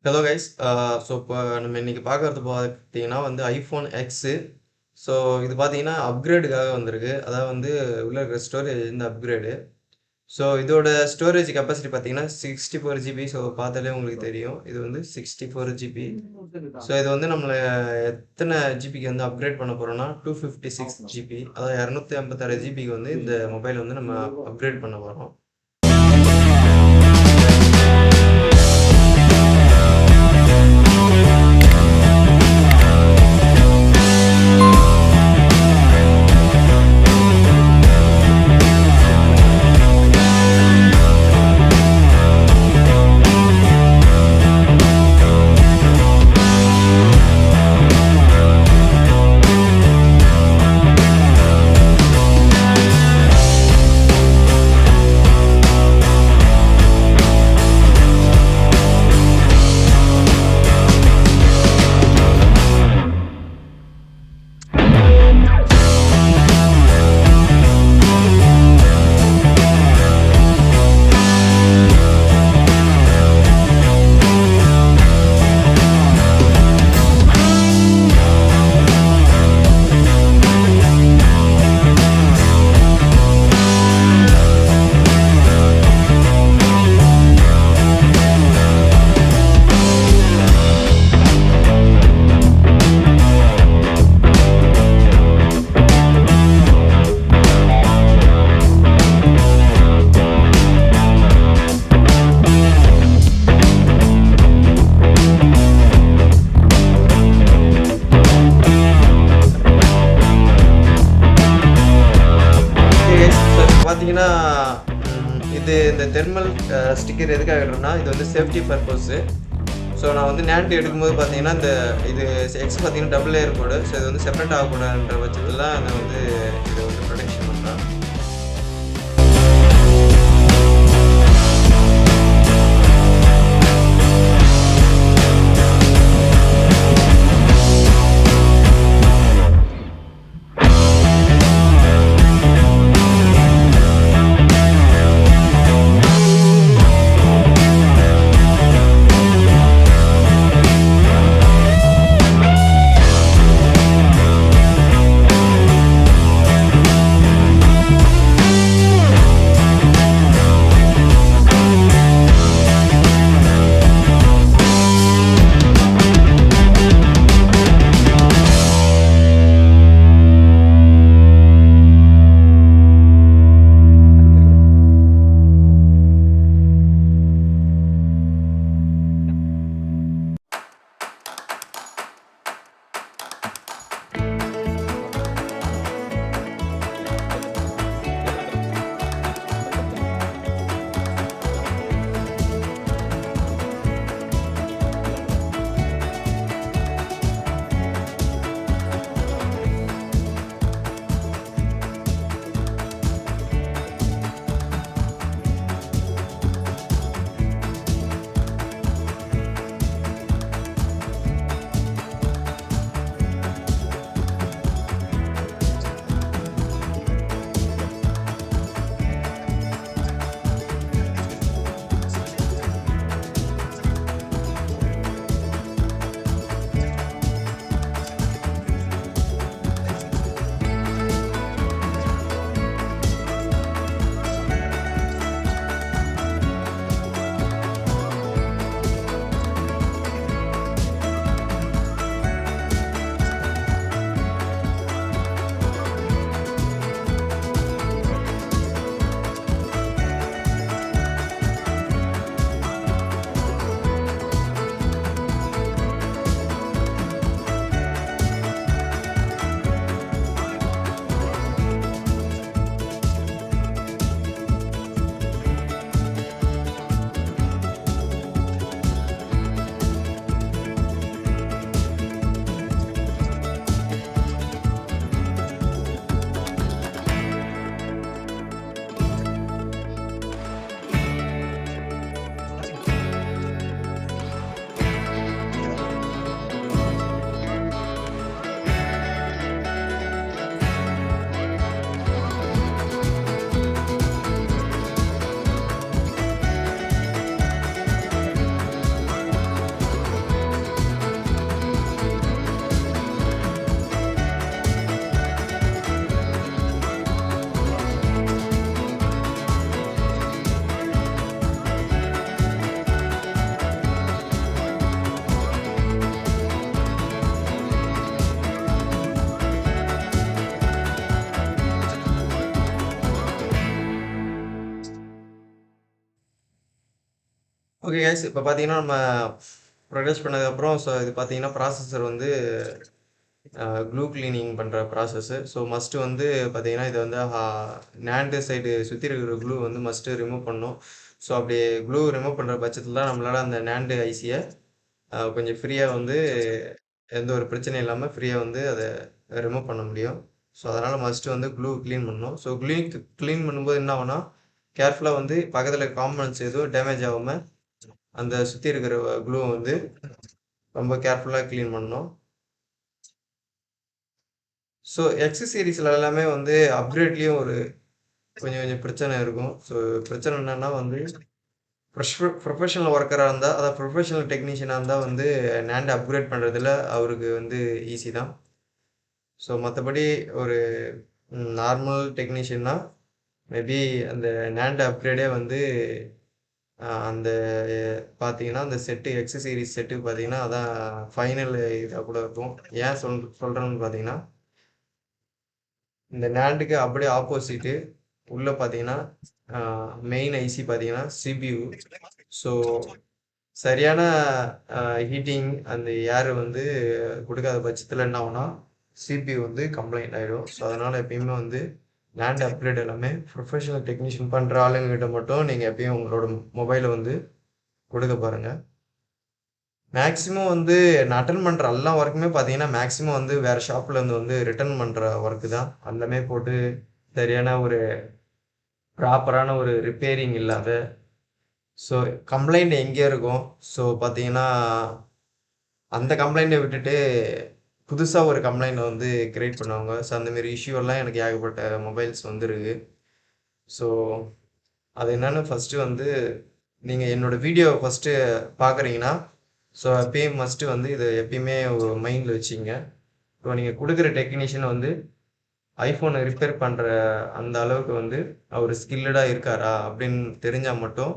Hello guys. So இப்போ நம்ம இன்னைக்கு பார்க்கறது பார்த்தீங்கன்னா வந்து ஐஃபோன் எக்ஸு. ஸோ இது பார்த்தீங்கன்னா அப்கிரேடுக்காக வந்திருக்கு. அதாவது வந்து உள்ள இருக்கிற ஸ்டோரேஜ் வந்து அப்கிரேடு. ஸோ இதோட ஸ்டோரேஜ் கெப்பாசிட்டி பார்த்தீங்கன்னா 64 ஜிபி. ஸோ பார்த்தாலே உங்களுக்கு தெரியும் இது வந்து 64 ஜிபி. ஸோ இது வந்து நம்மளை எத்தனை ஜிபிக்கு வந்து அப்கிரேட் பண்ண போகிறோம்னா 256 ஜிபி, அதாவது 256 ஜிபிக்கு வந்து இந்த மொபைல் வந்து நம்ம அப்கிரேட் பண்ண போகிறோம். பார்த்தீங்கன்னா இது இந்த தெர்மல் ஸ்டிக்கர் எதுக்காக இடணும்னா இது வந்து சேஃப்டி பர்பஸு. ஸோ நான் வந்து நேண்ட் எடுக்கும்போது பார்த்தீங்கன்னா இது எக்ஸ் பார்த்தீங்கன்னா டபுள் லேயர் கோடு. ஸோ இது வந்து செப்பரேட் ஆகக்கூடாதுன்ற பட்சத்தில் நான் வந்து இதை வந்து ப்ரொடெக்ஷன் பண்ணுறேன். ஓகே கைஸ், இப்போ பார்த்தீங்கன்னா நம்ம ப்ரொடியூஸ் பண்ணதுக்கப்புறம் ஸோ இது பார்த்தீங்கன்னா ப்ராசஸர் வந்து க்ளூ கிளீனிங் பண்ணுற ப்ராசஸ்ஸு. ஸோ மஸ்ட்டு வந்து பார்த்தீங்கன்னா இதை வந்து நேண்டு சைடு சுற்றி இருக்கிற க்ளூ வந்து மஸ்ட்டு ரிமூவ் பண்ணணும். ஸோ அப்படி க்ளூ ரிமூவ் பண்ணுற பட்சத்தில் தான் நம்மளால் அந்த நேண்டு ஐசியை கொஞ்சம் ஃப்ரீயாக வந்து எந்த ஒரு பிரச்சனையும் இல்லாமல் ஃப்ரீயாக வந்து அதை ரிமூவ் பண்ண முடியும். ஸோ அதனால் மஸ்ட்டு வந்து க்ளூ க்ளீன் பண்ணணும். ஸோ க்ளீன் பண்ணும்போது என்ன ஆகும்னா கேர்ஃபுல்லாக வந்து பக்கத்தில் காம்பனன்ட்ஸ் எதுவும் டேமேஜ் ஆகாமல் அந்த சுற்றி இருக்கிற க்ளூ வந்து ரொம்ப கேர்ஃபுல்லாக க்ளீன் பண்ணணும். ஸோ எக்ஸ் சீரிஸில் எல்லாமே வந்து அப்கிரேட்லேயும் ஒரு கொஞ்சம் கொஞ்சம் பிரச்சனை இருக்கும். ஸோ பிரச்சனை என்னென்னா வந்து ப்ரொஃபஷனல் ஒர்க்கராக இருந்தால் அதாவது ப்ரொஃபஷனல் டெக்னீஷியனாக இருந்தால் வந்து நேண்ட் அப்கிரேட் பண்ணுறதுல அவருக்கு வந்து ஈஸி தான். ஸோ மற்றபடி ஒரு நார்மல் டெக்னீஷியன்னா மேபி அந்த நேண்ட் அப்கிரேடே வந்து அந்த பார்த்தீங்கன்னா அந்த செட்டு எக்ஸ் சீரிஸ் செட்டு பார்த்தீங்கன்னா அதான் ஃபைனல் இதாக கூட இருக்கும். ஏன் சொல்கிறேன்னு பார்த்தீங்கன்னா இந்த நேண்டுக்கு அப்படியே ஆப்போசிட்டு உள்ளே பார்த்தீங்கன்னா மெயின் ஐசி பார்த்தீங்கன்னா சிபியு. ஸோ சரியான ஹீட்டிங் அந்த ஏர் வந்து கொடுக்காத பட்சத்தில் என்ன ஆகும்னா சிபியு வந்து கம்ப்ளைண்ட் ஆகிடும். ஸோ அதனால் எப்பயுமே வந்து நேண்ட் அப்கிரேட் எல்லாமே ப்ரொஃபஷனல் டெக்னீஷியன் பண்ணுற ஆளுங்கிட்ட மட்டும் நீங்கள் எப்பயும் உங்களோட மொபைலை வந்து கொடுக்க பாருங்கள். மேக்ஸிமம் வந்து நான் அட்டன் பண்ணுற எல்லா ஒர்க்குமே பார்த்தீங்கன்னா மேக்ஸிமம் வந்து வேறு ஷாப்லேருந்து வந்து ரிட்டர்ன் பண்ணுற ஒர்க்கு தான். எல்லாமே போட்டு சரியான ஒரு ப்ராப்பரான ஒரு ரிப்பேரிங் இல்லாத ஸோ கம்ப்ளைண்ட் எங்கே இருக்கும். ஸோ பார்த்தீங்கன்னா அந்த கம்ப்ளைண்ட்டை விட்டுட்டு புதுசாக ஒரு கம்ப்ளைண்ட் வந்து கிரியேட் பண்ணுவாங்க. ஸோ அந்தமாரி இஷ்யூவெல்லாம் எனக்கு ஏகப்பட்ட மொபைல்ஸ் வந்துருக்கு. ஸோ அது என்னென்னு ஃபஸ்ட்டு வந்து நீங்கள் என்னோடய வீடியோவை ஃபஸ்ட்டு பார்க்குறீங்கன்னா ஸோ எப்பயும் மஸ்ட்டு வந்து இதை எப்பயுமே மைண்டில் வச்சுங்க. ஸோ நீங்கள் கொடுக்குற டெக்னீஷியன் வந்து ஐஃபோனை ரிப்பேர் பண்ணுற அந்த அளவுக்கு வந்து அவர் ஸ்கில்லடாக இருக்காரா அப்படின்னு தெரிஞ்சால் மட்டும்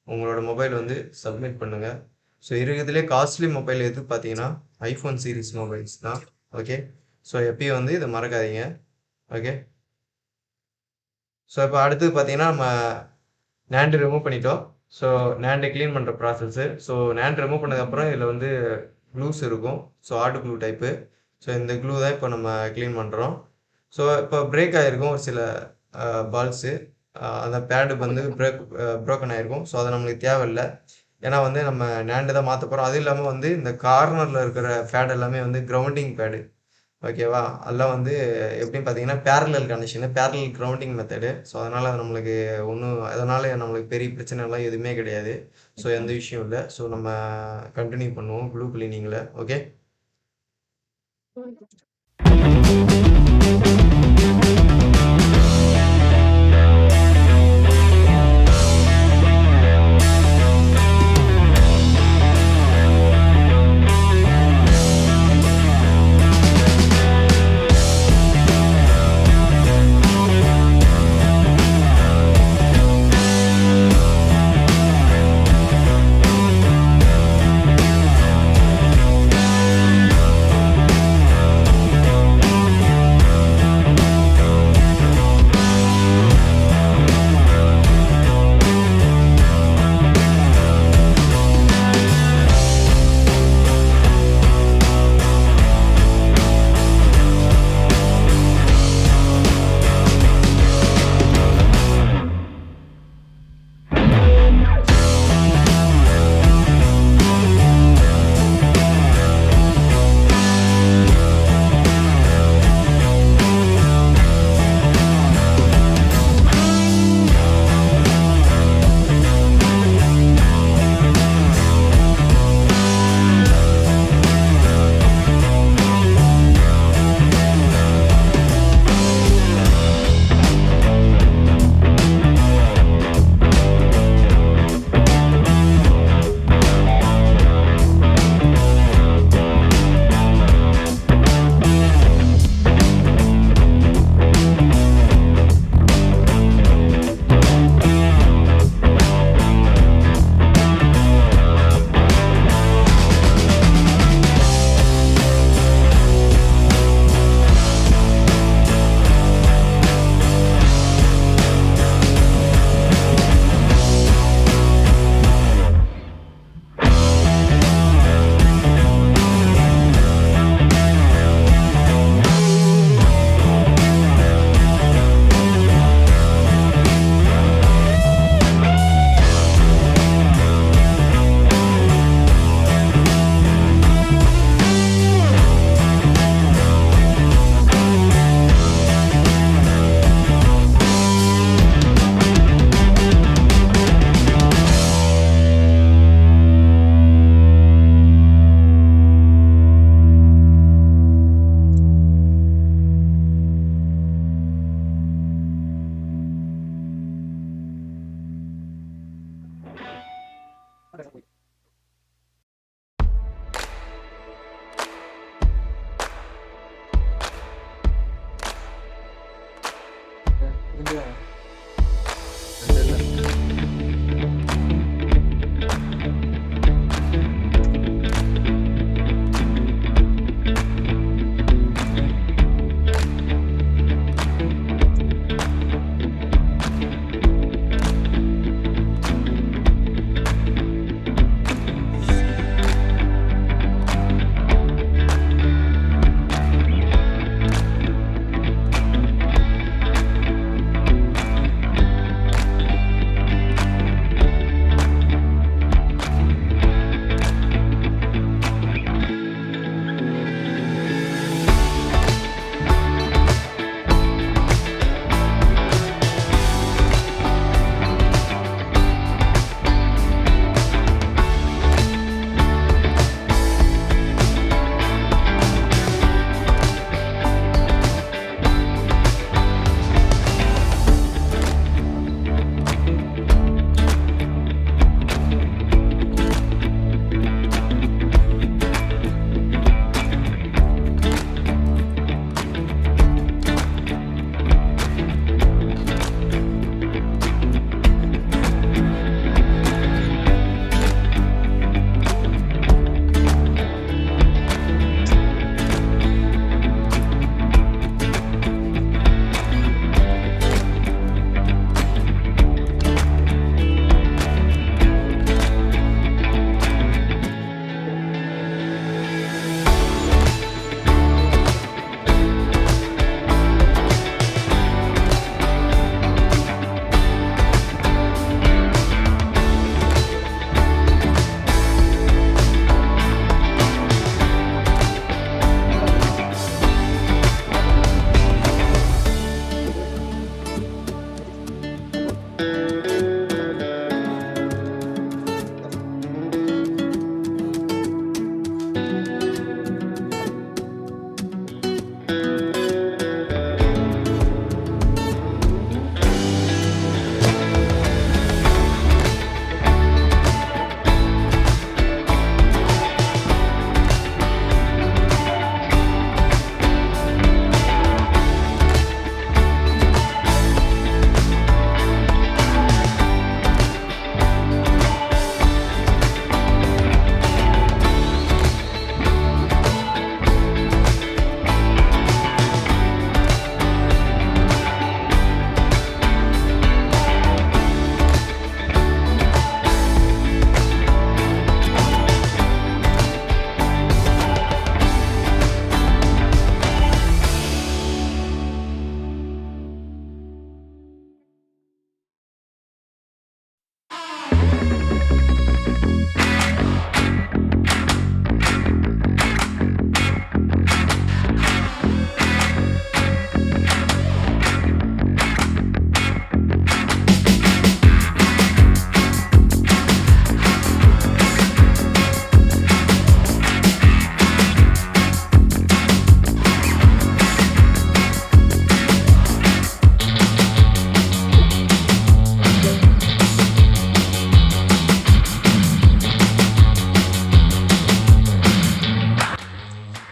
உங்களோட மொபைல் வந்து சப்மிட் பண்ணுங்கள். ஸோ இருக்கிறதுலே காஸ்ட்லி மொபைல் எது பார்த்தீங்கன்னா ஐஃபோன் சீரிஸ் மொபைல்ஸ் தான். ஓகே, ஸோ எப்பயும் வந்து இதை மறக்காதீங்க. ஓகே, ஸோ இப்போ அடுத்தது பார்த்தீங்கன்னா நம்ம நேண்டு ரிமூவ் பண்ணிட்டோம். ஸோ நேண்டை க்ளீன் பண்ணுற ப்ராசஸ்ஸு. ஸோ நேண்ட் ரிமூவ் பண்ணதுக்கப்புறம் இதில் வந்து க்ளூஸ் இருக்கும். So art glue type. So இந்த க்ளூ தான் இப்போ நம்ம க்ளீன் பண்ணுறோம். ஸோ இப்போ பிரேக் ஆகிருக்கும் ஒரு சில பால்ஸு. அந்த பேடு வந்து ப்ரோக்கன் ஆகிருக்கும். ஸோ அது நம்மளுக்கு தேவையில்லை. ஏன்னா வந்து நம்ம நேண்டு தான் மாற்ற போகிறோம். அதுவும் இல்லாமல் வந்து இந்த கார்னரில் இருக்கிற பேட் எல்லாமே வந்து கிரவுண்டிங் பேடு. ஓகேவா, அதெல்லாம் வந்து எப்படின்னு பார்த்தீங்கன்னா parallel connection, parallel grounding method. So அதனால் அது நம்மளுக்கு அதனால் நம்மளுக்கு பெரிய பிரச்சனைலாம் எதுவுமே கிடையாது. ஸோ எந்த விஷயம் இல்லை. ஸோ நம்ம கண்டினியூ பண்ணுவோம் க்ளூ கிளீனிங்கில். Okay,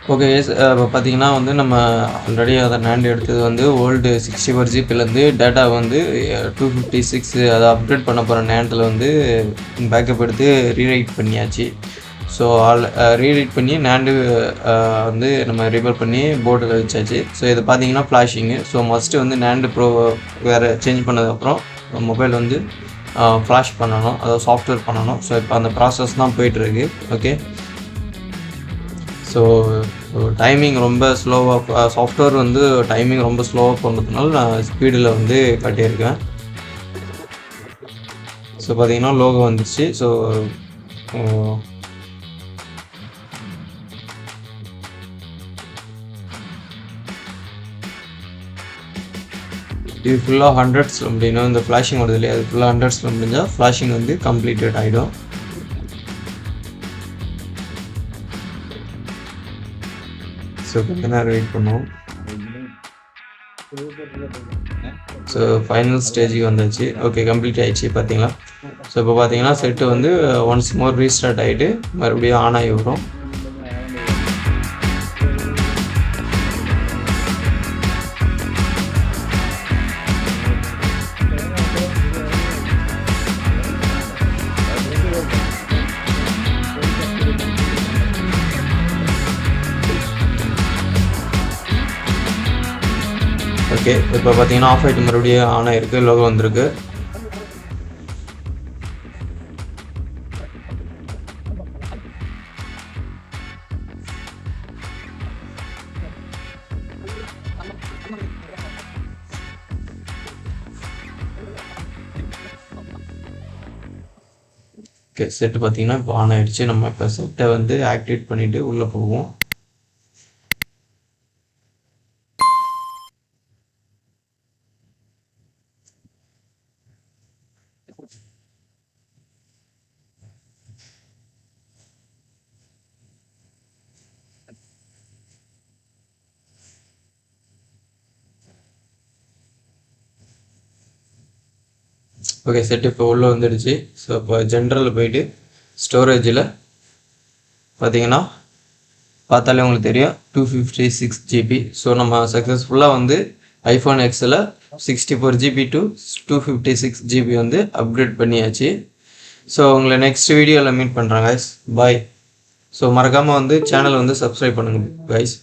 okay. இப்போ பார்த்தீங்கன்னா வந்து நம்ம ஆல்ரெடி அதை NAND எடுத்தது வந்து ஓல்டு 64 ஜிபிலேருந்து டேட்டா வந்து 256 அதை அப்கிரேட் பண்ண போகிற நேரத்தில் வந்து பேக்கப் எடுத்து ரீரைட் பண்ணியாச்சு. ஸோ ரீரைட் பண்ணி NAND வந்து நம்ம ரிப்பேர் பண்ணி போர்டில் வச்சாச்சு. ஸோ இது பார்த்தீங்கன்னா ஃப்ளாஷிங்கு. ஸோ மஸ்ட்டு வந்து NAND ப்ரோ வேறு சேஞ்ச் பண்ணதுக்கப்புறம் மொபைல் வந்து ஃப்ளாஷ் பண்ணணும், அதாவது சாஃப்ட்வேர் பண்ணணும். ஸோ இப்போ அந்த ப்ராசஸ் தான் போயிட்டுருக்கு. ஓகே. ஸோ டைமிங் ரொம்ப ஸ்லோவாக சாஃப்ட்வேர் வந்து டைமிங் ரொம்ப ஸ்லோவாக போனதுனால நான் ஸ்பீடில் வந்து காட்டியிருக்கேன். ஸோ பார்த்தீங்கன்னா லோகோ வந்துடுச்சு. ஸோ இது ஃபுல்லாக ஹண்ட்ரட்ஸில் முடியணும். இந்த ஃப்ளாஷிங் வருது இல்லையா, அது ஃபுல்லாக ஹண்ட்ரட்ஸில் முடிஞ்சால் ஃப்ளாஷிங் வந்து கம்ப்ளீட்டட் ஆகிடும். ஸோ கொஞ்ச நேரம் வெயிட் பண்ணுவோம். ஸோ ஃபைனல் ஸ்டேஜுக்கு வந்தாச்சு. ஓகே, கம்ப்ளீட் ஆகிடுச்சு பார்த்தீங்களா. ஸோ இப்போ பார்த்தீங்கன்னா செட்டு வந்து ஒன்ஸ் மோர் ரீஸ்டார்ட் ஆகிட்டு மறுபடியும் ஆன் ஆகி வரும். ஓகே, இப்போ பார்த்தீங்கன்னா ஆஃப் ஆகிட்டு மறுபடியும் ஆன் ஆகிருக்கு, லோகோ வந்திருக்கு. ஓகே, செட்டு பார்த்தீங்கன்னா இப்போ ஆன் ஆகிடுச்சு. நம்ம இப்போ செட்டை வந்து ஆக்டிவேட் பண்ணிவிட்டு உள்ளே போவோம். ஓகே, செட் இப்போ உள்ளே வந்துடுச்சு. ஸோ இப்போ ஜென்ரலில் போயிட்டு ஸ்டோரேஜில் பார்த்தீங்கன்னா பார்த்தாலே உங்களுக்கு தெரியும் 256 GB. ஸோ நம்ம சக்ஸஸ்ஃபுல்லாக வந்து ஐஃபோன் எக்ஸில் 64 GB டு 256 GB வந்து அப்கிரேட் பண்ணியாச்சு. ஸோ உங்களை நெக்ஸ்ட் வீடியோவில் மீட் பண்ணுறேன் கைஸ். பாய். ஸோ மறக்காமல் வந்து சேனல் வந்து சப்ஸ்கிரைப் பண்ணுங்கள் கைஸ்.